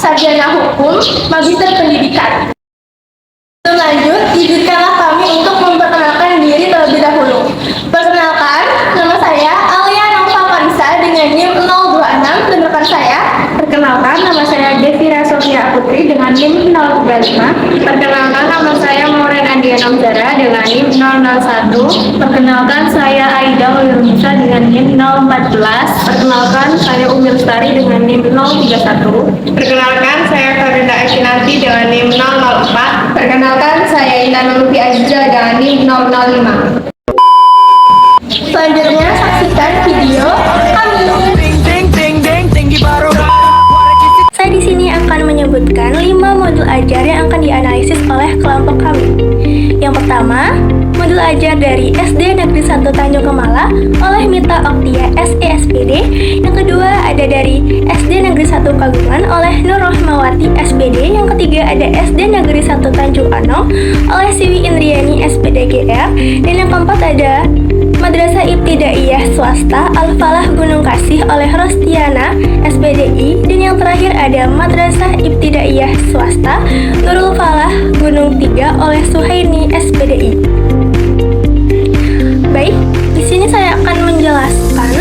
sarjana hukum, magister pendidikan. Lanjut, izinkanlah kami untuk memperkenalkan diri terlebih dahulu. Perkenalkan, nama saya Alia Nova Farisa dengan NIM 026 dan rekan saya. Perkenalkan, nama saya Devira Sofia Putri dengan NIM 035. Perkenalkan, nama saya Moren Andiana Zara dengan NIM 001. Perkenalkan, saya Aida Ulirunisa dengan NIM 014. Perkenalkan, saya Umi Lestari dengan NIM 031. Perkenalkan, saya Farida Eshinanti dengan NIM 004. Perkenalkan, saya Intan Lutfi Azza dengan NIM 005. Selanjutnya, saksikan video kami. Saya di sini akan menyebutkan 5 modul ajar yang akan dianalisis oleh kelompok kami. Yang pertama, modul ajar dari SD Negeri 1 Tanjung Kemala oleh Mita Oktia SESPD. Yang kedua ada dari SD Negeri 1 Kagungan oleh Nur Rohmawati SPD. Yang ketiga ada SD Negeri 1 Tanjung Anong oleh Siwi Indriani SPD GR. Dan yang keempat ada Madrasah Ibtidaiyah Swasta Al-Falah Gunung Kasih oleh Rostiana SPDI. Dan yang terakhir ada Madrasah Ibtidaiyah Swasta Nurul Falah Gunung 3 oleh Suhaini SPDI. Baik, di sini saya akan menjelaskan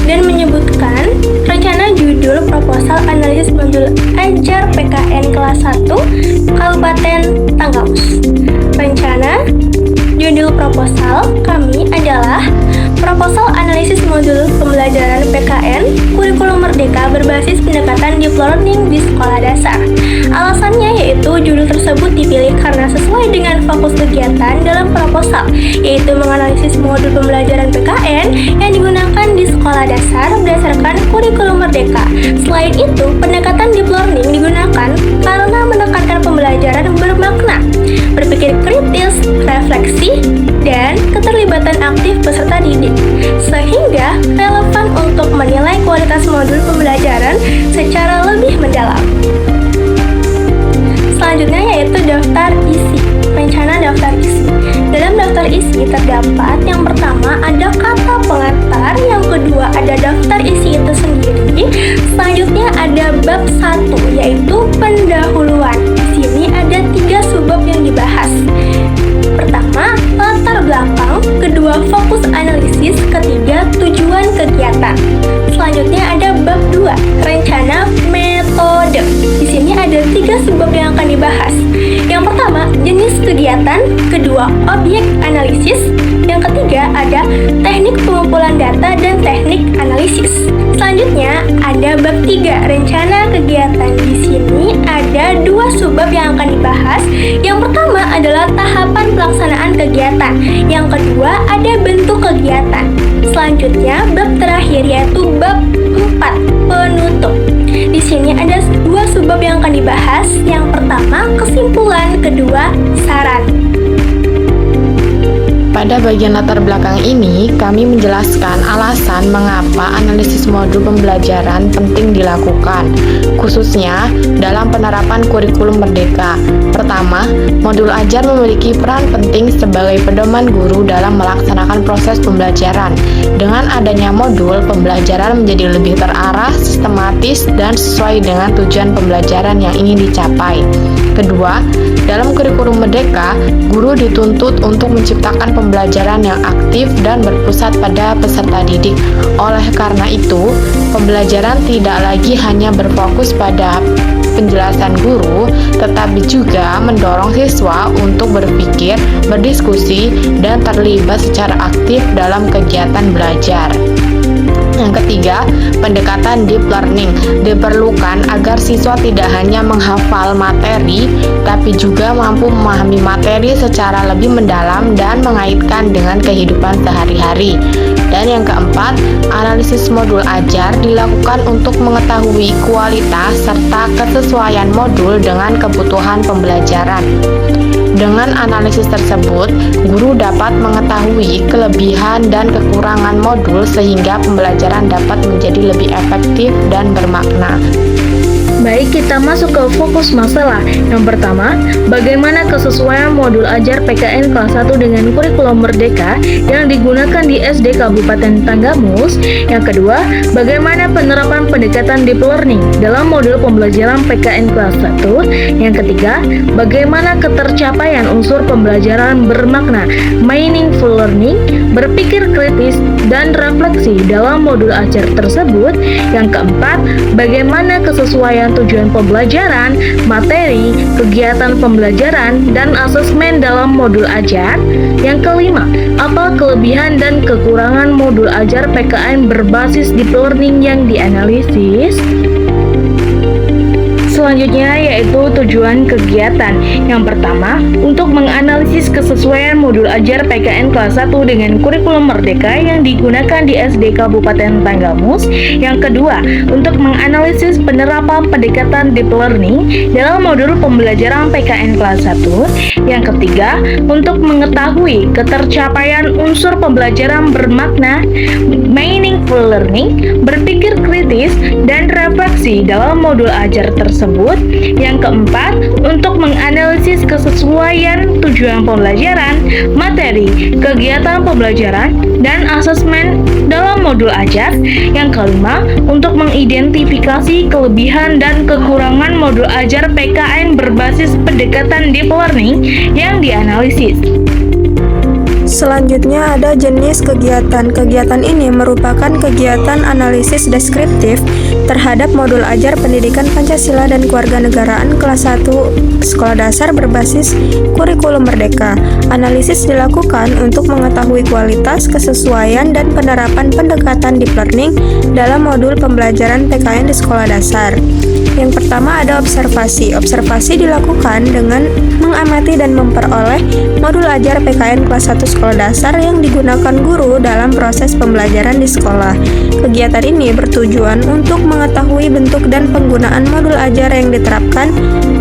dan menyebutkan rencana judul proposal analisis modul ajar PKN kelas 1 Kabupaten Tanggamus. Rencana judul proposal kami adalah proposal analisis modul pembelajaran PKN kurikulum merdeka berbasis pendekatan deep learning di sekolah dasar. Alasannya yaitu judul tersebut dipilih karena sesuai dengan fokus kegiatan dalam proposal, yaitu menganalisis modul pembelajaran PKN yang digunakan di sekolah dasar berdasarkan kurikulum merdeka. Selain itu, pendekatan deep learning digunakan karena menekankan pembelajaran bermakna, berpikir kritis, refleksi, dan keterlibatan aktif peserta didik, sehingga relevan untuk menilai kualitas modul pembelajaran secara lebih mendalam. Selanjutnya yaitu daftar isi. Rencana daftar isi. Dalam daftar isi terdapat yang pertama ada kata pengantar, yang kedua ada daftar isi itu sendiri. Selanjutnya ada bab 1 yaitu pendahuluan. Di sini ada 3 subbab yang dibahas. Pertama, latar belakang, kedua fokus analisis, ketiga tujuan kegiatan. Selanjutnya ada bab 2, rencana metode. Di sini ada 3 subbab yang akan dibahas. Yang pertama, jenis kegiatan, kedua objek analisis, yang ketiga ada teknik pengumpulan data dan teknik analisis. Selanjutnya ada bab 3, rencana kegiatan. Di sini ada 2 subbab yang akan dibahas. Yang pertama adalah tahapan pelaksanaan kegiatan. Yang kedua ada bentuk kegiatan. Selanjutnya bab terakhir yaitu bab 4, penutup. Di sini ada 2 subbab yang akan dibahas. Yang pertama kesimpulan, kedua saran. Pada bagian latar belakang ini, kami menjelaskan alasan mengapa analisis modul pembelajaran penting dilakukan, khususnya dalam penerapan kurikulum merdeka. Pertama, modul ajar memiliki peran penting sebagai pedoman guru dalam melaksanakan proses pembelajaran. Dengan adanya modul, pembelajaran menjadi lebih terarah, sistematis, dan sesuai dengan tujuan pembelajaran yang ingin dicapai. Kedua, dalam kurikulum merdeka, guru dituntut untuk menciptakan pembelajaran yang aktif dan berpusat pada peserta didik. Oleh karena itu, pembelajaran tidak lagi hanya berfokus pada penjelasan guru, tetapi juga mendorong siswa untuk berpikir, berdiskusi, dan terlibat secara aktif dalam kegiatan belajar. Yang ketiga, pendekatan deep learning diperlukan agar siswa tidak hanya menghafal materi, tapi juga mampu memahami materi secara lebih mendalam dan mengaitkan dengan kehidupan sehari-hari. Dan yang keempat, analisis modul ajar dilakukan untuk mengetahui kualitas serta kesesuaian modul dengan kebutuhan pembelajaran. Dengan analisis tersebut, guru dapat mengetahui kelebihan dan kekurangan modul sehingga pembelajaran dapat menjadi lebih efektif dan bermakna. Baik, kita masuk ke fokus masalah. Yang pertama, bagaimana kesesuaian modul ajar PKN kelas 1 dengan kurikulum Merdeka yang digunakan di SD Kabupaten Tanggamus. Yang kedua, bagaimana penerapan pendekatan deep learning dalam modul pembelajaran PKN kelas 1. Yang ketiga, bagaimana ketercapaian unsur pembelajaran bermakna meaningful learning, berpikir kritis, dan refleksi dalam modul ajar tersebut. Yang keempat, bagaimana kesesuaian tujuan pembelajaran, materi, kegiatan pembelajaran, dan asesmen dalam modul ajar. Yang kelima, apa kelebihan dan kekurangan modul ajar PKN berbasis deep learning yang dianalisis. Selanjutnya yaitu tujuan kegiatan. Yang pertama, untuk menganalisis kesesuaian modul ajar PKN kelas 1 dengan kurikulum Merdeka yang digunakan di SD Kabupaten Tanggamus. Yang kedua, untuk menganalisis penerapan pendekatan deep learning dalam modul pembelajaran PKN kelas 1. Yang ketiga, untuk mengetahui ketercapaian unsur pembelajaran bermakna meaningful learning, berpikir kritis, dan refleksi dalam modul ajar tersebut. Yang keempat, untuk menganalisis kesesuaian tujuan pembelajaran, materi, kegiatan pembelajaran, dan asesmen dalam modul ajar. Yang kelima, untuk mengidentifikasi kelebihan dan kekurangan modul ajar PKN berbasis pendekatan deep learning yang dianalisis. Selanjutnya ada jenis kegiatan. Kegiatan ini merupakan kegiatan analisis deskriptif terhadap modul ajar pendidikan Pancasila dan Kewarganegaraan kelas 1 sekolah dasar berbasis kurikulum Merdeka. Analisis dilakukan untuk mengetahui kualitas, kesesuaian, dan penerapan pendekatan deep learning dalam modul pembelajaran PKN di sekolah dasar. Yang pertama ada observasi. Observasi dilakukan dengan mengamati dan memperoleh modul ajar PKN kelas 1 sekolah dasar yang digunakan guru dalam proses pembelajaran di sekolah. Kegiatan ini bertujuan untuk mengetahui bentuk dan penggunaan modul ajar yang diterapkan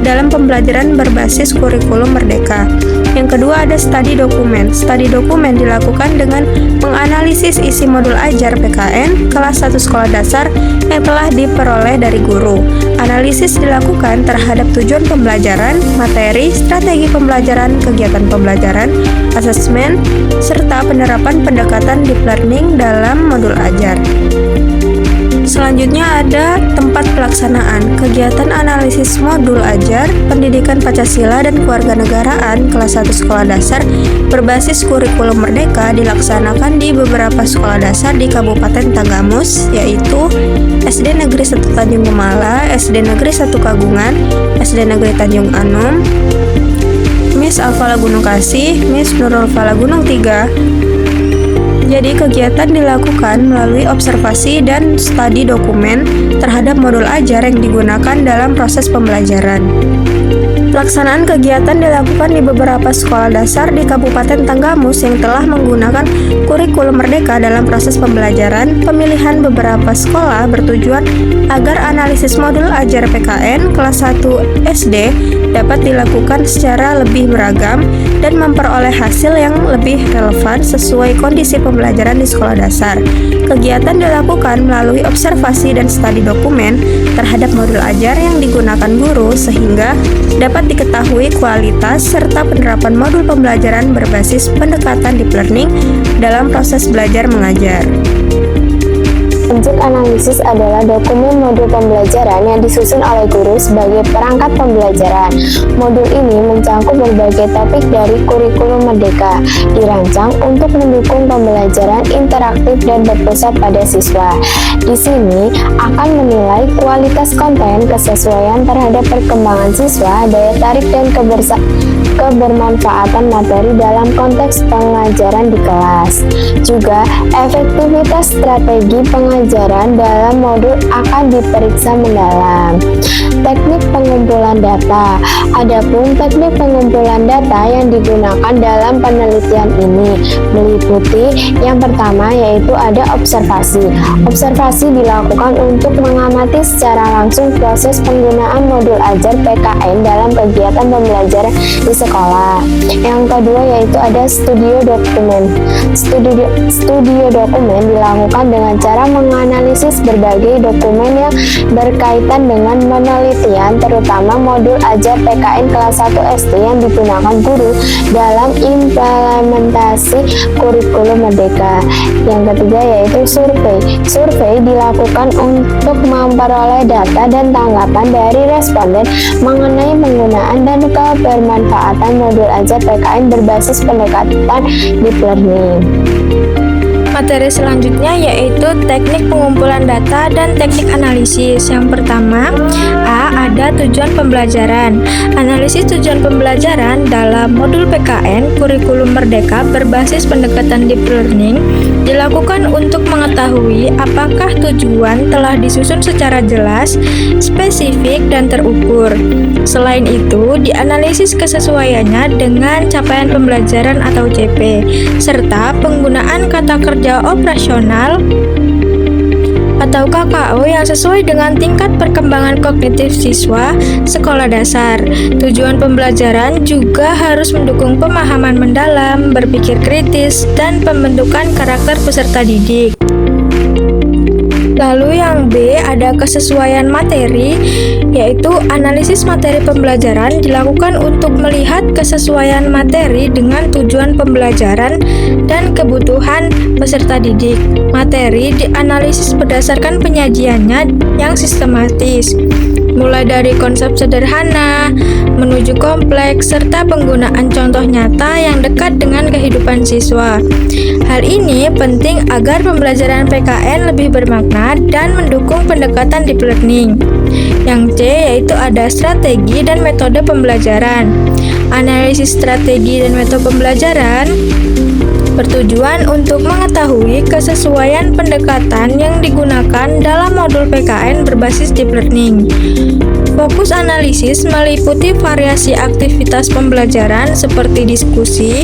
dalam pembelajaran berbasis kurikulum Merdeka. Yang kedua ada studi dokumen. Studi dokumen dilakukan dengan menganalisis isi modul ajar PKN kelas 1 sekolah dasar yang telah diperoleh dari guru. Analisis dilakukan terhadap tujuan pembelajaran, materi, strategi pembelajaran, kegiatan pembelajaran, asesmen, serta penerapan pendekatan deep learning dalam modul ajar. Selanjutnya ada tempat pelaksanaan. Kegiatan analisis modul ajar Pendidikan Pancasila dan Kewarganegaraan kelas 1 sekolah dasar berbasis kurikulum Merdeka dilaksanakan di beberapa sekolah dasar di Kabupaten Tanggamus, yaitu SD Negeri 1 Tanjung Gemala, SD Negeri 1 Kagungan, SD Negeri Tanjung Anum, Mis Al-Falah Gunung Kasih, Mis Nurul Falah Gunung 3. Jadi kegiatan dilakukan melalui observasi dan studi dokumen terhadap modul ajar yang digunakan dalam proses pembelajaran. Pelaksanaan kegiatan dilakukan di beberapa sekolah dasar di Kabupaten Tanggamus yang telah menggunakan kurikulum Merdeka dalam proses pembelajaran. Pemilihan beberapa sekolah bertujuan agar analisis modul ajar PKN kelas 1 SD dapat dilakukan secara lebih beragam dan memperoleh hasil yang lebih relevan sesuai kondisi pembelajaran di sekolah dasar. Kegiatan dilakukan melalui observasi dan studi dokumen terhadap modul ajar yang digunakan guru sehingga dapat diketahui kualitas serta penerapan modul pembelajaran berbasis pendekatan deep learning dalam proses belajar mengajar. Bentuk analisis adalah dokumen modul pembelajaran yang disusun oleh guru sebagai perangkat pembelajaran. Modul ini mencangkup berbagai topik dari kurikulum Merdeka, dirancang untuk mendukung pembelajaran interaktif dan berpusat pada siswa. Di sini akan menilai kualitas konten, kesesuaian terhadap perkembangan siswa, daya tarik dan kebermanfaatan materi dalam konteks pengajaran di kelas. Juga efektivitas strategi pengajaran dalam modul akan diperiksa mendalam. Teknik pengumpulan data. Adapun teknik pengumpulan data yang digunakan dalam penelitian ini meliputi yang pertama yaitu ada observasi. Observasi dilakukan untuk mengamati secara langsung proses penggunaan modul ajar PKN dalam kegiatan pembelajaran di sekolah. Yang kedua yaitu ada studio dokumen. Studio dokumen dilakukan dengan cara mengamati menganalisis berbagai dokumen yang berkaitan dengan penelitian, terutama modul ajar PKN kelas 1 SD yang digunakan guru dalam implementasi kurikulum Merdeka. Yang ketiga yaitu survei. Survei dilakukan untuk memperoleh data dan tanggapan dari responden mengenai penggunaan dan kebermanfaatan modul ajar PKN berbasis pendekatan deep learning. Materi selanjutnya yaitu teknik pengumpulan data dan teknik analisis. Yang pertama, A. Ada tujuan pembelajaran. Analisis tujuan pembelajaran dalam modul PKN Kurikulum Merdeka berbasis pendekatan deep learning dilakukan untuk mengetahui apakah tujuan telah disusun secara jelas, spesifik, dan terukur. Selain itu, dianalisis kesesuaiannya dengan capaian pembelajaran atau CP, serta penggunaan kata kerja operasional atau KKO yang sesuai dengan tingkat perkembangan kognitif siswa sekolah dasar. Tujuan pembelajaran juga harus mendukung pemahaman mendalam, berpikir kritis, dan pembentukan karakter peserta didik. Lalu yang B, ada kesesuaian materi, yaitu analisis materi pembelajaran dilakukan untuk melihat kesesuaian materi dengan tujuan pembelajaran dan kebutuhan peserta didik. Materi dianalisis berdasarkan penyajiannya yang sistematis, mulai dari konsep sederhana menuju kompleks, serta penggunaan contoh nyata yang dekat dengan kehidupan siswa. Hal ini penting agar pembelajaran PKN lebih bermakna dan mendukung pendekatan deep learning. Yang C, yaitu ada strategi dan metode pembelajaran. Analisis strategi dan metode pembelajaran bertujuan untuk mengetahui kesesuaian pendekatan yang digunakan dalam modul PKN berbasis deep learning. Fokus analisis meliputi variasi aktivitas pembelajaran seperti diskusi,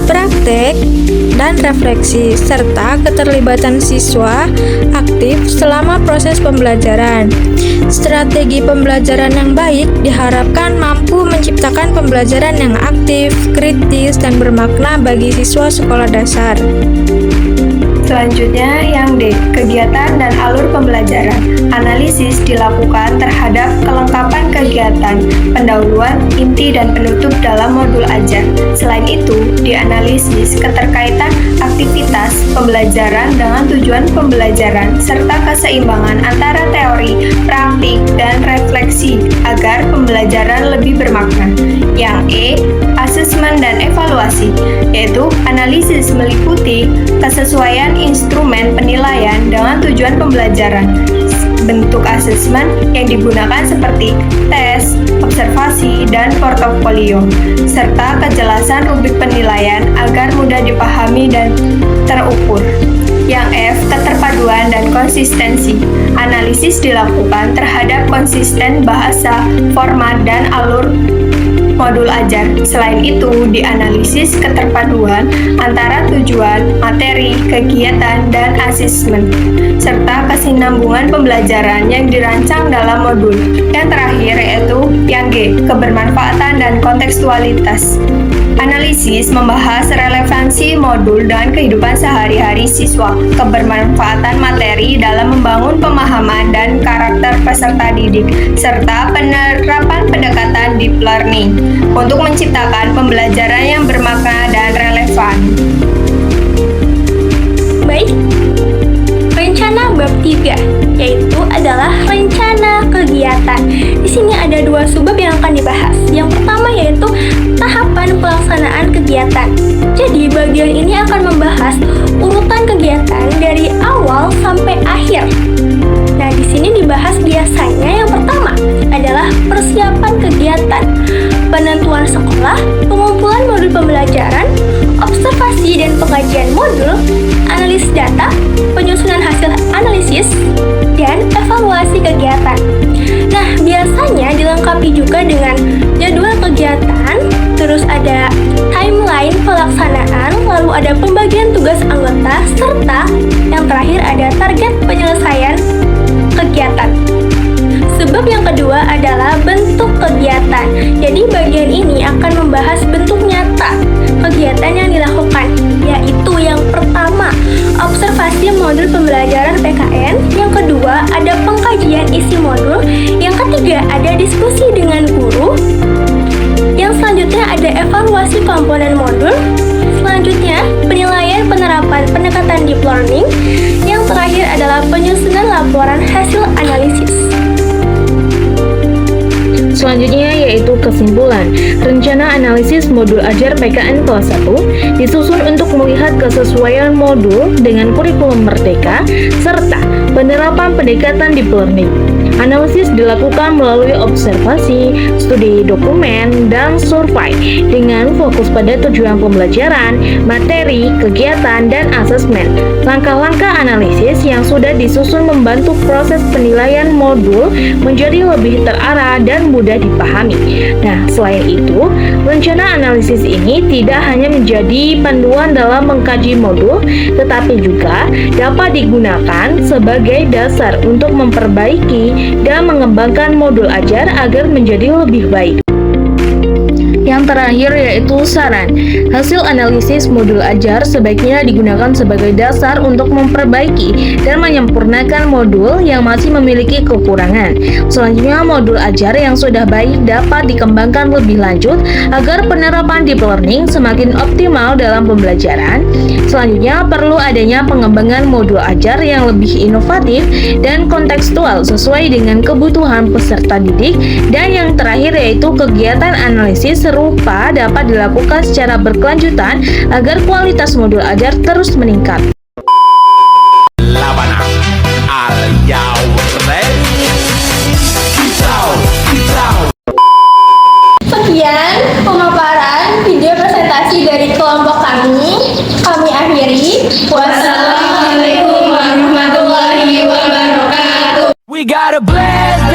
praktek, dan refleksi, serta keterlibatan siswa aktif selama proses pembelajaran. Strategi pembelajaran yang baik diharapkan mampu menciptakan pembelajaran yang aktif, kritis, dan bermakna bagi siswa sekolah dasar. Selanjutnya yang D, kegiatan dan alur pembelajaran. Analisis dilakukan terhadap kelengkapan kegiatan, pendahuluan, inti, dan penutup dalam modul ajar. Selain itu, dianalisis keterkaitan aktivitas pembelajaran dengan tujuan pembelajaran, serta keseimbangan antara teori, praktik, dan refleksi agar pembelajaran lebih bermakna. Yang E, asesmen dan evaluasi, yaitu analisis meliputi kesesuaian instrumen penilaian dengan tujuan pembelajaran. Bentuk asesmen yang digunakan seperti tes, observasi, dan portofolio, serta kejelasan rubrik penilaian agar mudah dipahami dan terukur. Yang F, keterpaduan dan konsistensi. Analisis dilakukan terhadap konsisten bahasa, format, dan alur modul ajar. Selain itu, dianalisis keterpaduan antara tujuan, materi, kegiatan, dan asesmen, serta kesinambungan pembelajaran yang dirancang dalam modul. Yang terakhir yaitu yang G, kebermanfaatan dan kontekstualitas. Analisis membahas relevansi modul dan kehidupan sehari-hari siswa, kebermanfaatan materi dalam membangun pemahaman dan karakter peserta didik, serta penerapan pendekatan deep learning untuk menciptakan pembelajaran yang bermakna dan relevan. Baik, rencana bab 3 yaitu adalah rencana kegiatan. Di sini ada 2 subbab yang akan dibahas. Yang pertama yaitu tahapan pelaksanaan kegiatan. Jadi bagian ini akan membahas urutan kegiatan dari awal sampai akhir. Nah, di sini dibahas biasanya yang pertama adalah persiapan kegiatan, penentuan sekolah, pengumpulan modul pembelajaran, observasi dan pengajian modul, analisis data, penyusunan hasil analisis, dan evaluasi kegiatan. Nah, biasanya dilengkapi juga dengan jadwal kegiatan, terus ada timeline pelaksanaan, lalu ada pembagian tugas anggota, serta yang terakhir ada target penyelesaian kegiatan. Sebab yang kedua adalah bentuk kegiatan. Jadi bagian ini akan membahas bentuk nyata kegiatan yang dilakukan, yaitu yang pertama, observasi inovasi modul pembelajaran PKN. Yang kedua, ada pengkajian isi modul. Yang ketiga, ada diskusi dengan guru. Yang selanjutnya ada evaluasi komponen modul. Selanjutnya, penilaian penerapan pendekatan deep learning. Yang terakhir adalah penyusunan laporan hasil analisis. Selanjutnya yaitu kesimpulan. Rencana analisis modul ajar PKN kelas 1 disusun untuk melihat kesesuaian modul dengan kurikulum merdeka serta penerapan pendekatan deep learning. Analisis dilakukan melalui observasi, studi dokumen, dan survei dengan fokus pada tujuan pembelajaran, materi, kegiatan, dan asesmen. Langkah-langkah analisis yang sudah disusun membantu proses penilaian modul menjadi lebih terarah dan mudah dipahami. Nah, selain itu, rencana analisis ini tidak hanya menjadi panduan dalam mengkaji modul, tetapi juga dapat digunakan sebagai dasar untuk memperbaiki dan mengembangkan modul ajar agar menjadi lebih baik. Yang terakhir yaitu saran. Hasil analisis modul ajar sebaiknya digunakan sebagai dasar untuk memperbaiki dan menyempurnakan modul yang masih memiliki kekurangan. Selanjutnya, modul ajar yang sudah baik dapat dikembangkan lebih lanjut agar penerapan deep learning semakin optimal dalam pembelajaran. Selanjutnya, perlu adanya pengembangan modul ajar yang lebih inovatif dan kontekstual sesuai dengan kebutuhan peserta didik. Dan yang terakhir yaitu kegiatan analisis serupa dapat dilakukan secara berkelanjutan agar kualitas modul ajar terus meningkat. Sekian pemaparan video presentasi dari kelompok kami. Kami akhiri. Wassalamualaikum warahmatullahi wabarakatuh. We got a blast.